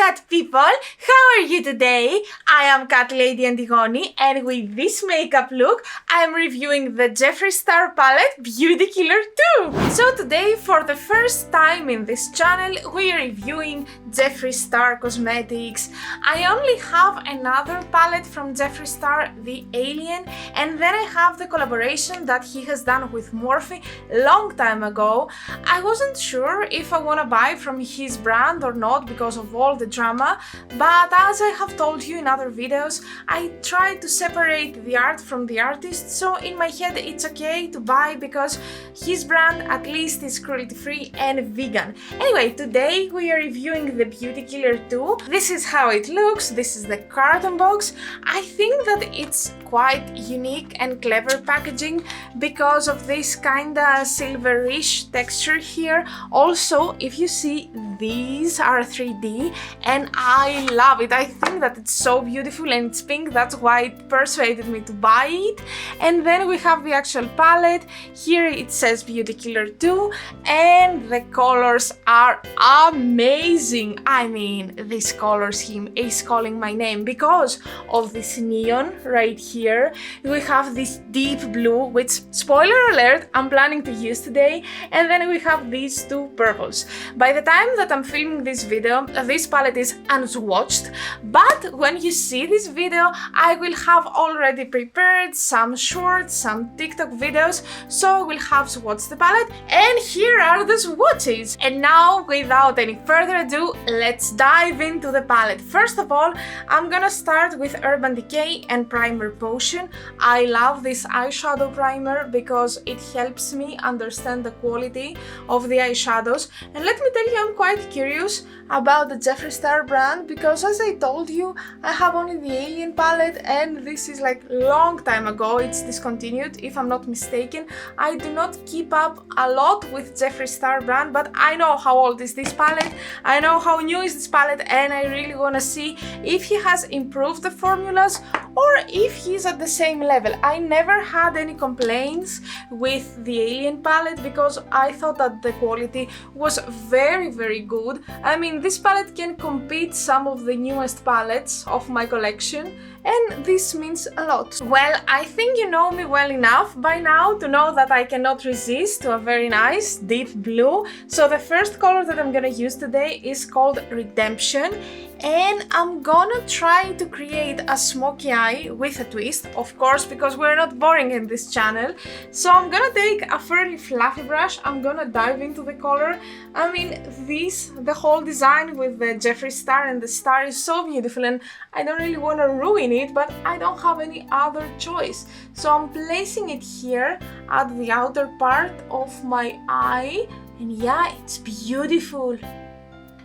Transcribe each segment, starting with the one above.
Cat people, how are you today? I am Catlady Antigoni, and with this makeup look, I am reviewing the Jeffree Star Palette Beauty Killer 2. So today, for the first time in this channel, we are reviewing Jeffree Star Cosmetics. I only have another palette from Jeffree Star, the Alien, and then I have the collaboration that he has done with Morphe long time ago. I wasn't sure if I want to buy from his brand or not because of all the drama, but as I have told you in other videos, I try to separate the art from the artist, so in my head it's okay to buy because his brand at least is cruelty free and vegan. Anyway, today we are reviewing the Beauty Killer 2. This is how it looks, this is the carton box. I think that it's quite unique and clever packaging because of this kinda silverish texture here. Also, if you see, these are 3D and I love it. I think that it's so beautiful and it's pink, that's why it persuaded me to buy it. And then we have the actual palette. Here it says Beauty Killer 2 and the colors are amazing. I mean, this color scheme is calling my name because of this neon right here. We have this deep blue, which, spoiler alert, I'm planning to use today, and then we have these two purples. By the time that I'm filming this video, this palette is unswatched, but when you see this video, I will have already prepared some shorts, some TikTok videos, so we'll have swatched the palette, and here are the swatches. And now, without any further ado, let's dive into the palette. First of all, I'm gonna start with Urban Decay and Primer Potion. I love this eyeshadow primer because it helps me understand the quality of the eyeshadows. And let me tell you, I'm quite curious about the Jeffree Star brand because, as I told you, I have only the Alien palette and this is like long time ago, it's discontinued if I'm not mistaken. I do not keep up a lot with Jeffree Star brand, but I know how old is this palette, I know how new is this palette, and I really want to see if he has improved the formulas or if he's at the same level. I never had any complaints with the Alien palette because I thought that the quality was very good. I mean, this palette can compete some of the newest palettes of my collection, and this means a lot. Well, I think you know me well enough by now to know that I cannot resist to a very nice deep blue. So the first color that I'm gonna use today is called Redemption, and I'm gonna try to create a smoky eye with a twist, of course, because we're not boring in this channel. So I'm gonna take a fairly fluffy brush, I'm gonna dive into the color. I mean, the whole design with the Jeffree Star and the star is so beautiful, and I don't really want to ruin it, but I don't have any other choice. So I'm placing it here at the outer part of my eye, and yeah, it's beautiful.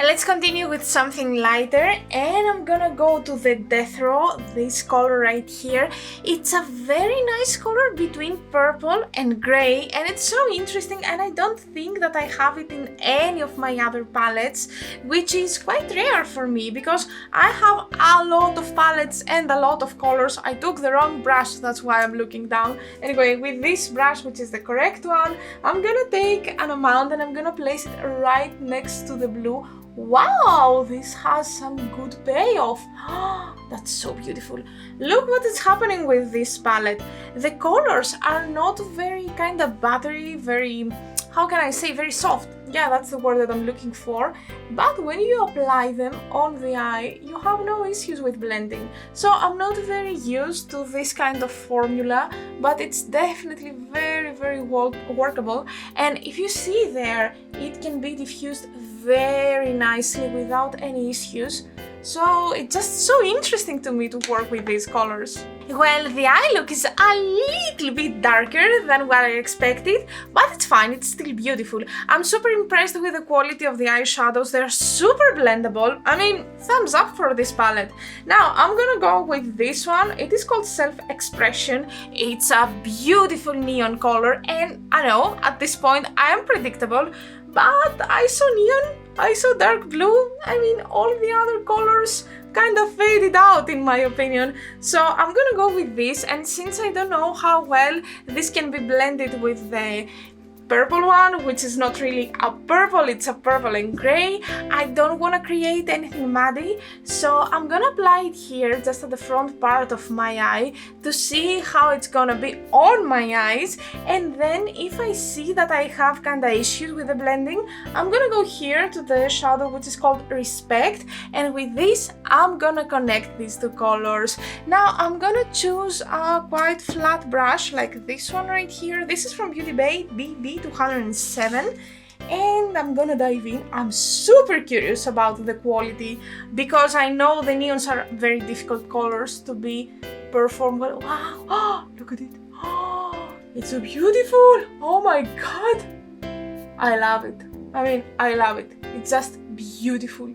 And let's continue with something lighter, and I'm gonna go to the Death Row, this color right here. It's a very nice color between purple and grey, and it's so interesting, and I don't think that I have it in any of my other palettes, which is quite rare for me because I have a lot of palettes and a lot of colors. I took the wrong brush, that's why I'm looking down. Anyway, with this brush, which is the correct one, I'm gonna take an amount and I'm gonna place it right next to the blue. Wow, this has some good payoff. That's so beautiful. Look what is happening with this palette. The colors are not very kind of buttery, very, how can I say, very soft. Yeah, that's the word that I'm looking for. But when you apply them on the eye, you have no issues with blending. So I'm not very used to this kind of formula, but it's definitely very workable. And if you see there, it can be diffused very nicely without any issues. So it's just so interesting to me to work with these colors. Well, the eye look is a little bit darker than what I expected, but it's fine, it's still beautiful. I'm super impressed with the quality of the eyeshadows, they're super blendable. I mean, thumbs up for this palette. Now, I'm gonna go with this one. It is called Self-Expression. It's a beautiful neon color, and I know, at this point, I am predictable, but I saw neon, I saw dark blue. I mean, all the other colors kind of faded out in my opinion. So I'm gonna go with this, and since I don't know how well this can be blended with the purple one, which is not really a purple, it's a purple and gray. I don't want to create anything muddy, so I'm gonna apply it here just at the front part of my eye to see how it's gonna be on my eyes. And then if I see that I have kinda issues with the blending, I'm gonna go here to the shadow which is called Respect, and with this I'm gonna connect these two colors. Now I'm gonna choose a quite flat brush like this one right here. This is from Beauty Bay BB207, and I'm gonna dive in. I'm super curious about the quality because I know the neons are very difficult colors to be performed well. Wow, oh, look at it. Oh, it's so beautiful. Oh my god, I love it. I mean, I love it. It's just beautiful.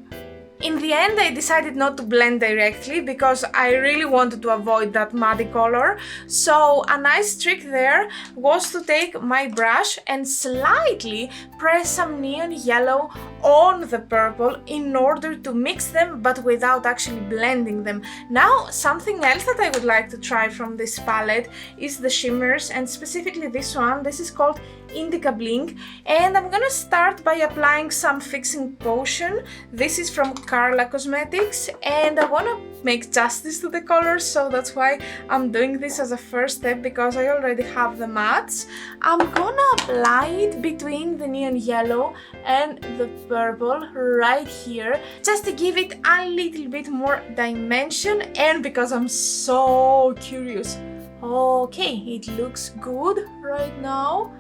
In the end, I decided not to blend directly because I really wanted to avoid that muddy color. So a nice trick there was to take my brush and slightly press some neon yellow on the purple in order to mix them, but without actually blending them. Now, something else that I would like to try from this palette is the shimmers, and specifically this one. This is called Indica Blink, and I'm gonna start by applying some fixing potion. This is from Aden Cosmetics, and I wanna make justice to the colors, so that's why I'm doing this as a first step because I already have the mattes. I'm gonna apply it between the neon yellow and the purple right here, just to give it a little bit more dimension, and because I'm so curious. Okay, it looks good right now.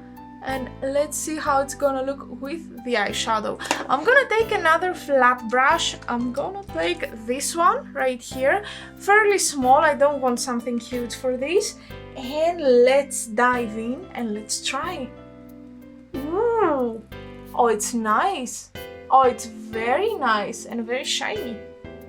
And let's see how it's gonna look with the eyeshadow. I'm gonna take another flat brush. I'm gonna take this one right here, fairly small. I don't want something huge for this. And let's dive in and let's try. Ooh. Oh, it's nice. Oh, it's very nice and very shiny.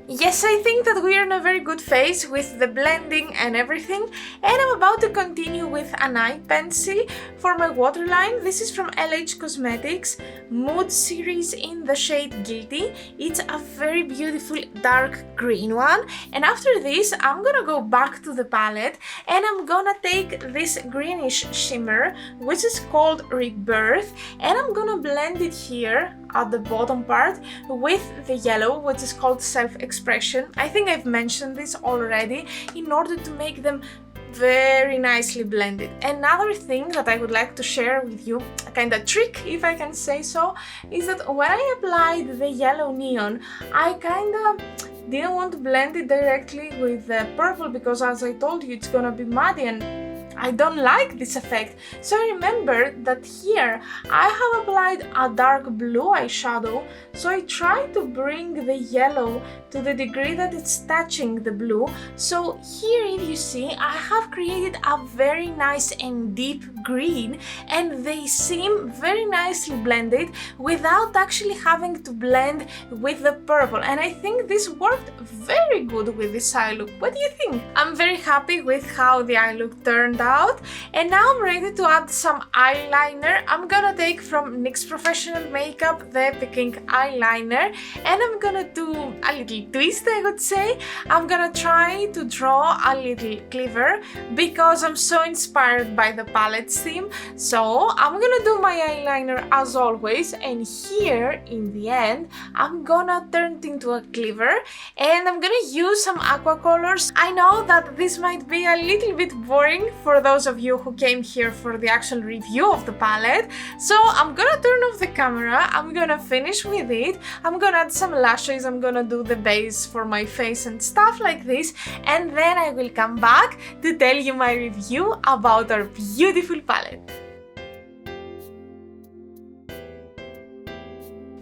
Yes, I think that we are in a very good phase with the blending and everything, and I'm about to continue with an eye pencil for my waterline. This is from LH Cosmetics Mood series in the shade Guilty. It's a very beautiful dark green one, and after this I'm gonna go back to the palette and I'm gonna take this greenish shimmer which is called Rebirth, and I'm gonna blend it here at the bottom part with the yellow which is called Self-Expression. I think I've mentioned this already, in order to make them very nicely blended. Another thing that I would like to share with you, a kind of trick if I can say so, is that when I applied the yellow neon, I kind of didn't want to blend it directly with the purple because, as I told you, it's gonna be muddy and I don't like this effect. So I remembered that here I have applied a dark blue eyeshadow, so I tried to bring the yellow to the degree that it's touching the blue. So here, if you see, I have created a very nice and deep green, and they seem very nicely blended without actually having to blend with the purple, and I think this worked very good with this eye look. What do you think? I'm very happy with how the eye look turned out, and now I'm ready to add some eyeliner. I'm gonna take from NYX Professional Makeup the Peking eyeliner, and I'm gonna do a little twist, I would say. I'm gonna try to draw a little cleaver because I'm so inspired by the palette's theme. So I'm gonna do my eyeliner as always, and here in the end I'm gonna turn it into a cleaver, and I'm gonna use some aqua colors. I know that this might be a little bit boring for those of you who came here for the actual review of the palette, so I'm gonna turn off the camera, I'm gonna finish with it, I'm gonna add some lashes, I'm gonna do the base for my face and stuff like this, and then I will come back to tell you my review about our beautiful palette.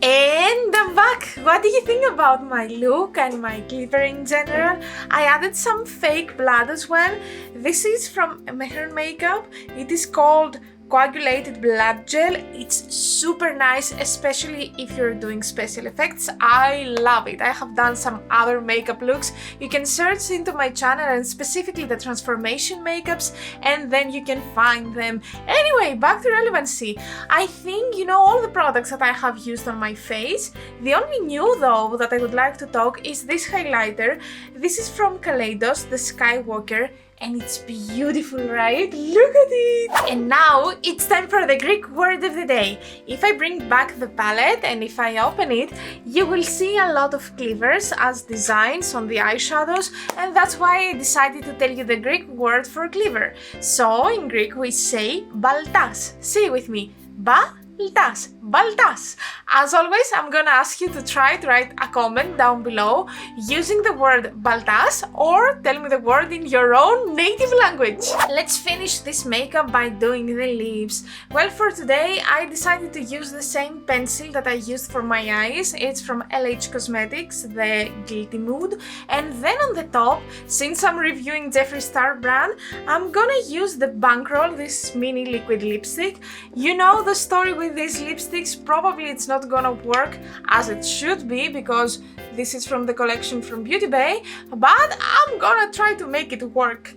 And I'm back! What do you think about my look and my glitter in general? I added some fake blood as well. This is from Mehran Makeup. It is called Coagulated Blood Gel. It's super nice, especially if you're doing special effects. I love it. I have done some other makeup looks. You can search into my channel and specifically the transformation makeups, and then you can find them. Anyway, back to relevancy. I think you know all the products that I have used on my face. The only new though that I would like to talk is this highlighter. This is from Kaleidos, the Skywalker, and it's beautiful, right? Look at it! And now it's time for the Greek word of the day. If I bring back the palette and if I open it, you will see a lot of cleavers as designs on the eyeshadows, and that's why I decided to tell you the Greek word for cleaver. So in Greek we say baltas. Say it with me. Baltas. Baltas. As always, I'm gonna ask you to try to write a comment down below using the word baltas or tell me the word in your own native language. Let's finish this makeup by doing the lips. Well, for today, I decided to use the same pencil that I used for my eyes. It's from Aden Cosmetics, the Guilty Mood. And then on the top, since I'm reviewing Jeffree Star brand, I'm gonna use the Bankroll, this mini liquid lipstick. You know the story with these lipsticks. Probably it's not gonna work as it should be because this is from the collection from Beauty Bay, but I'm gonna try to make it work.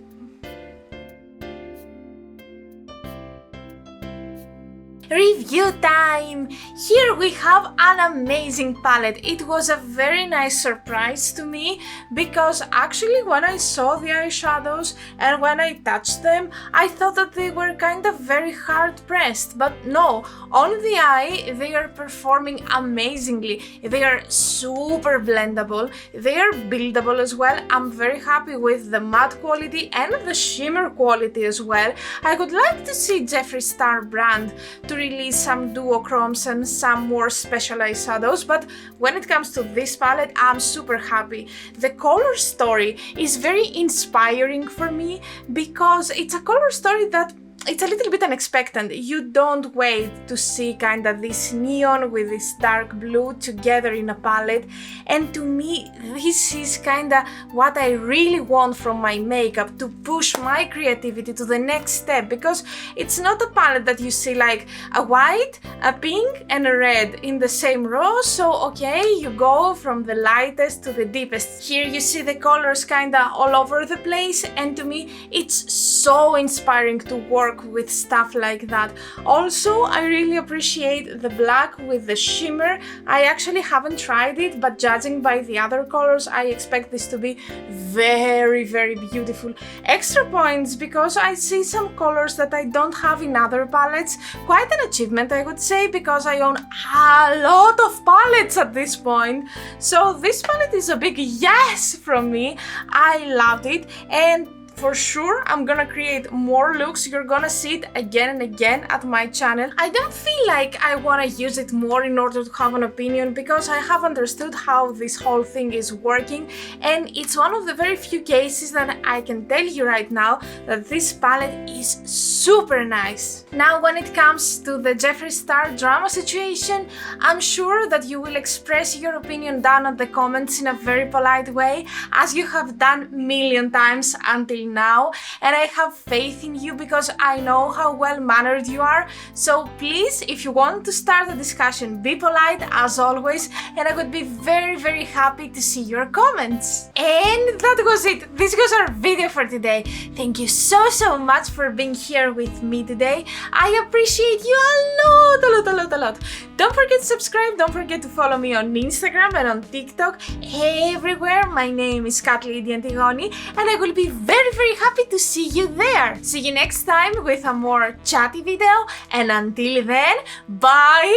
Review time! Here we have an amazing palette. It was a very nice surprise to me because actually when I saw the eyeshadows and when I touched them, I thought that they were kind of very hard pressed, but no, on the eye they are performing amazingly. They are super blendable, they are buildable as well. I'm very happy with the matte quality and the shimmer quality as well. I would like to see Jeffree Star brand to release some duochromes and some more special eyeshadows, but when it comes to this palette, I'm super happy. The color story is very inspiring for me because it's a color story that it's a little bit unexpected. You don't wait to see kind of this neon with this dark blue together in a palette, and to me this is kind of what I really want from my makeup, to push my creativity to the next step, because it's not a palette that you see like a white, a pink and a red in the same row, so okay, you go from the lightest to the deepest. Here you see the colors kind of all over the place, and to me it's so inspiring to work with stuff like that. Also, I really appreciate the black with the shimmer. I actually haven't tried it, but judging by the other colors, I expect this to be very, very beautiful. Extra points because I see some colors that I don't have in other palettes. Quite an achievement, I would say, because I own a lot of palettes at this point. So this palette is a big yes from me. I loved it, and for sure, I'm gonna create more looks. You're gonna see it again and again at my channel. I don't feel like I wanna use it more in order to have an opinion because I have understood how this whole thing is working, and it's one of the very few cases that I can tell you right now that this palette is super nice. Now, when it comes to the Jeffree Star drama situation, I'm sure that you will express your opinion down in the comments in a very polite way, as you have done a million times until now, and I have faith in you because I know how well-mannered you are. So please, if you want to start a discussion, be polite as always, and I would be very, very happy to see your comments. And that was it. This was our video for today. Thank you so much for being here with me today. I appreciate you a lot. Don't forget to subscribe, don't forget to follow me on Instagram and on TikTok, everywhere. My name is Catlady Antigoni, and I will be very happy to see you there. See you next time with a more chatty video, and until then, bye!